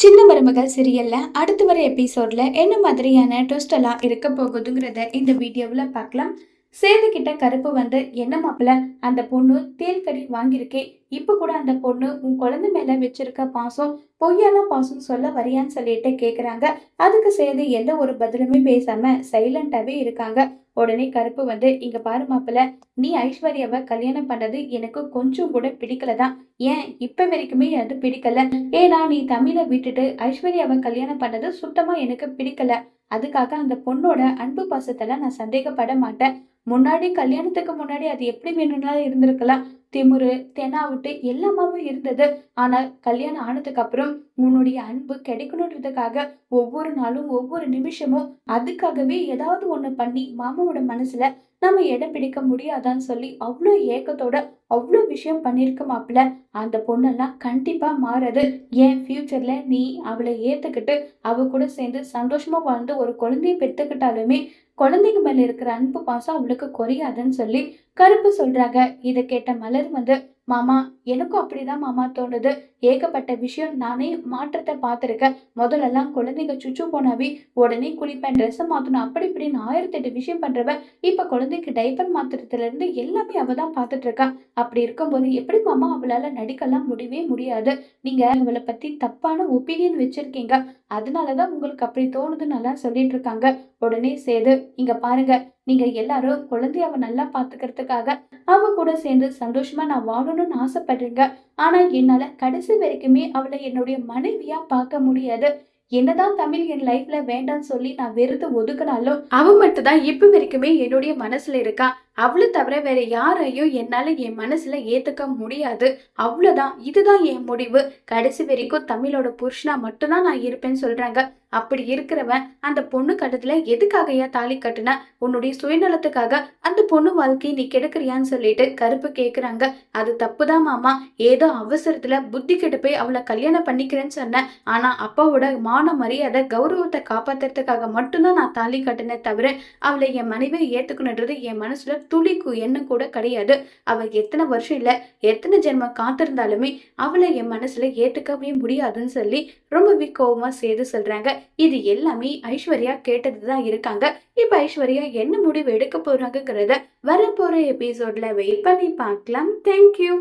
சின்ன மருமகள் சீரியல்ல அடுத்து வர எபிசோட்ல என்ன மாதிரியான ட்விஸ்ட் எல்லாம் இருக்க போகுதுங்கிறத இந்த வீடியோவில் பார்க்கலாம். சேது கிட்ட கருப்பு வந்து என்ன மாப்பிள்ள, அந்த பொண்ணு தேல்கடி வாங்கியிருக்கே, இப்ப கூட அந்த பொண்ணு உன் குழந்தை மேல வச்சிருக்க பாசம் பொய்யான பாசம் சொல்ல வரியான்னு சொல்லிட்டு கேக்குறாங்க. அதுக்கு சேது எந்த ஒரு பதிலுமே பேசாம சைலண்டாவே இருக்காங்க. உடனே கருப்பு வந்து, இங்க பாரு மாப்பிள்ள, நீ ஐஸ்வர்யாவை கல்யாணம் பண்ணது எனக்கு கொஞ்சம் கூட பிடிக்கலதான். ஏன் இப்ப வரைக்குமே அது பிடிக்கல. ஏன்னா நீ தமிழை விட்டுட்டு ஐஸ்வர்யாவை கல்யாணம் பண்ணது சுத்தமா எனக்கு பிடிக்கல. அதுக்காக அந்த பொண்ணோட அன்பு பாசத்துல நான் சந்தேகப்பட மாட்டேன். முன்னாடி கல்யாணத்துக்கு முன்னாடி அது எப்படி வேணும்னாலும் இருந்திருக்கலாம். திமிரு தெனாவுட்டு எல்லாமாவும் இருந்தது. ஆனா கல்யாணம் ஆனதுக்கு அப்புறம் உன்னுடைய அன்பு கிடைக்கணுன்றதுக்காக ஒவ்வொரு நாளும் ஒவ்வொரு நிமிஷமும் அதுக்காகவே ஏதாவது ஒண்ணு பண்ணி மாமாவோட மனசுல நம்ம இடம் பிடிக்க முடியாதான்னு சொல்லி அவ்வளோ ஏக்கத்தோட அவ்வளோ விஷயம் பண்ணிருக்க மாப்பிள்ள. அந்த பொண்ணெல்லாம் கண்டிப்பா மாறாது. ஏன் ஃபியூச்சர்ல நீ அவளை ஏத்துக்கிட்டு அவ கூட சேர்ந்து சந்தோஷமா வாழ்ந்து ஒரு குழந்தைய பெத்துக்கிட்டாலுமே குழந்தைங்க மேல இருக்கிற அன்பு பாசம் அவளுக்கு குறையாதுன்னு சொல்லி கருப்பு சொல்றாங்க. இதை கேட்ட மலர் வந்து, மாமா எனக்கும் அப்படிதான் மாமா தோணுது. ஏகப்பட்ட விஷயம் நானே மாற்றத்தை பார்த்துருக்கேன். முதல்லலாம் குழந்தைங்க சுச்சு போனாவே உடனே குளிப்பேன், ட்ரெஸ் மாத்தணும், அப்படி இப்படின்னு 1008 விஷயம் பண்றவ இப்ப குழந்தைக்கு டைப்பர் மாத்துறதுல இருந்து எல்லாமே அவ தான் பார்த்துட்டு இருக்கா. அப்படி இருக்கும்போது எப்படி மாமா அவளால நடிக்கலாம் முடியவே முடியாது. நீங்க அவளை பத்தி தப்பான ஒப்பீனியன் வச்சிருக்கீங்க. அதனாலதான் உங்களுக்கு அப்படி தோணுதுன்னு எல்லாம் சொல்லிட்டு இருக்காங்க. உடனே சேது, இங்க பாருங்க, நீங்க எல்லாரும் குழந்தைய அவ நல்லா பாத்துக்கிறதுக்காக அவ கூட சேர்ந்து சந்தோஷமா நான் வாழணும்னு ஆசைப்படுறீங்க. ஆனா என்னால கடைசி வரைக்குமே அவளை என்னுடைய மனைவியா பார்க்க முடியாது. என்னதான் தமிழ் என் லைஃப்ல வேண்டாம்னு சொல்லி நான் வெறுத்து ஒதுக்குனாலும் அவ மட்டும் தான் இப்ப வரைக்குமே என்னுடைய மனசுல இருக்கா. அவளை தவிர வேற யாரையும் என்னால என் மனசுல ஏத்துக்க முடியாது. அவ்வளவுதான், இதுதான் என் முடிவு. கடைசி வரைக்கும் தமிழோட புருஷனா மட்டும்தான் நான் இருப்பேன்னு சொல்றாங்க. அப்படி இருக்கிறவன் அந்த பொண்ணு கட்டத்துல எதுக்காகயா தாலி கட்டுன? உன்னுடைய சுயநலத்துக்காக அந்த பொண்ணு வாழ்க்கையை நீ கெடுக்கிறியான்னு சொல்லிட்டு கருப்பு கேக்குறாங்க. அது தப்புதான் மாமா. ஏதோ அவசரத்துல புத்தி கெட்டு போய் அவளை கல்யாணம் பண்ணிக்கிறேன்னு சொன்னேன். ஆனா அப்பாவோட மான மரியாதை கௌரவத்தை காப்பாத்துறதுக்காக மட்டும்தான் நான் தாலி கட்டினேன் தவிர அவளை என் மனைவியை ஏத்துக்கணுன்றது என் மனசுல துளிக்கு எண்ணம் கூட கிடையாது. அவ எத்தனை வருஷம் இல்ல எத்தனை ஜென்மம் காத்திருந்தாலுமே அவளை என் மனசுல ஏத்துக்கவே முடியாதுன்னு சொல்லி ரொம்பவே கோவமா சேது சொல்றாங்க. இது எல்லாமே ஐஸ்வர்யா கேட்டதுதான் இருக்காங்க. இப்ப ஐஸ்வர்யா என்ன முடிவு எடுக்க போறாங்கிறத வரப்போற எபிசோட்ல வெயிட் பண்ணி பார்க்கலாம். தேங்க்யூ.